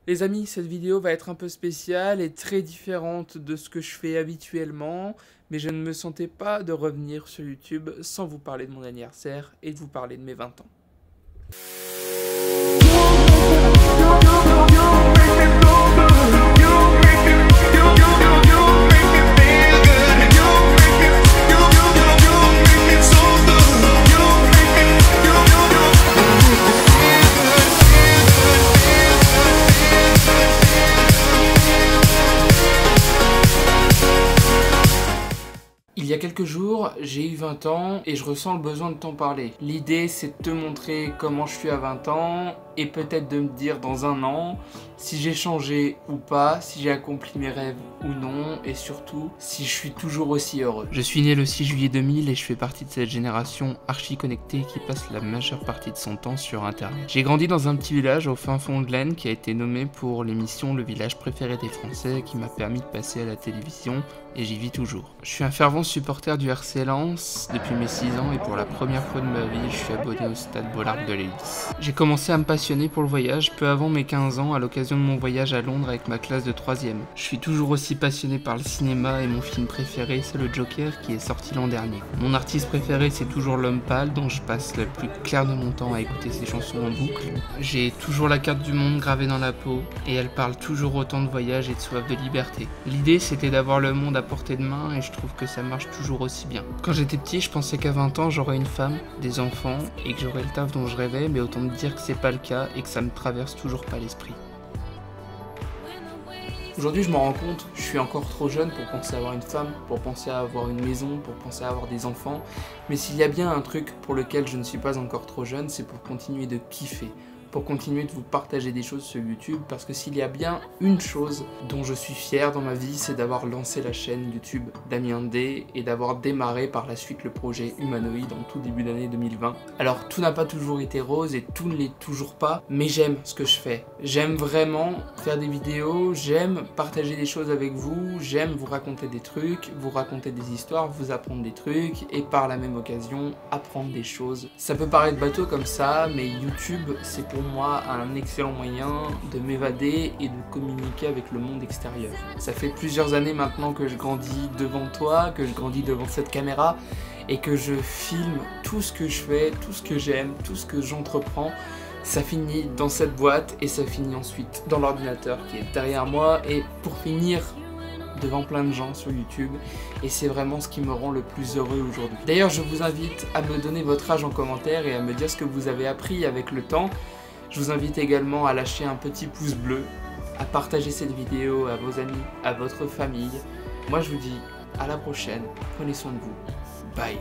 Les amis, cette vidéo va être un peu spéciale et très différente de ce que je fais habituellement, mais je ne me sentais pas de revenir sur YouTube sans vous parler de mon anniversaire et de vous parler de mes 20 ans. Il y a quelques jours, j'ai eu 20 ans et je ressens le besoin de t'en parler. L'idée, c'est de te montrer comment je suis à 20 ans et peut-être de me dire dans un an si j'ai changé ou pas, si j'ai accompli mes rêves ou non et surtout si je suis toujours aussi heureux. Je suis né le 6 juillet 2000 et je fais partie de cette génération archi connectée qui passe la majeure partie de son temps sur internet. J'ai grandi dans un petit village au fin fond de l'Aisne qui a été nommé pour l'émission Le village préféré des Français qui m'a permis de passer à la télévision et j'y vis toujours. Je suis un fervent supporter du RC Lens depuis mes 6 ans et pour la première fois de ma vie, je suis abonné au stade Bollaert de l'Hélice. J'ai commencé à me passionner pour le voyage peu avant mes 15 ans à l'occasion de mon voyage à Londres avec ma classe de 3e. Je suis toujours aussi passionné par le cinéma et mon film préféré c'est le Joker qui est sorti l'an dernier. Mon artiste préféré c'est toujours L'Homme Pâle dont je passe le plus clair de mon temps à écouter ses chansons en boucle. J'ai toujours la carte du monde gravée dans la peau et elle parle toujours autant de voyage et de soif de liberté. L'idée c'était d'avoir le monde à portée de main et je trouve que ça marche toujours aussi bien. Quand j'étais petit, je pensais qu'à 20 ans, j'aurais une femme, des enfants et que j'aurais le taf dont je rêvais, mais autant me dire que c'est pas le cas et que ça me traverse toujours pas l'esprit. Aujourd'hui, je m'en rends compte, je suis encore trop jeune pour penser à avoir une femme, pour penser à avoir une maison, pour penser à avoir des enfants. Mais s'il y a bien un truc pour lequel je ne suis pas encore trop jeune, c'est pour continuer de kiffer. Pour continuer de vous partager des choses sur YouTube, parce que s'il y a bien une chose dont je suis fier dans ma vie, c'est d'avoir lancé la chaîne YouTube Damien D et d'avoir démarré par la suite le projet Humanoïde en tout début d'année 2020. Alors tout n'a pas toujours été rose et tout ne l'est toujours pas, mais j'aime ce que je fais. J'aime vraiment faire des vidéos, j'aime partager des choses avec vous, j'aime vous raconter des trucs, vous raconter des histoires, vous apprendre des trucs et par la même occasion apprendre des choses. Ça peut paraître bateau comme ça, mais YouTube c'est pour moi un excellent moyen de m'évader et de communiquer avec le monde extérieur. Ça fait plusieurs années maintenant que je grandis devant toi, que je grandis devant cette caméra et que je filme tout ce que je fais, tout ce que j'aime, tout ce que j'entreprends. Ça finit dans cette boîte et ça finit ensuite dans l'ordinateur qui est derrière moi et pour finir devant plein de gens sur YouTube et c'est vraiment ce qui me rend le plus heureux aujourd'hui. D'ailleurs, je vous invite à me donner votre âge en commentaire et à me dire ce que vous avez appris avec le temps. Je vous invite également à lâcher un petit pouce bleu, à partager cette vidéo à vos amis, à votre famille. Moi je vous dis à la prochaine, prenez soin de vous, bye.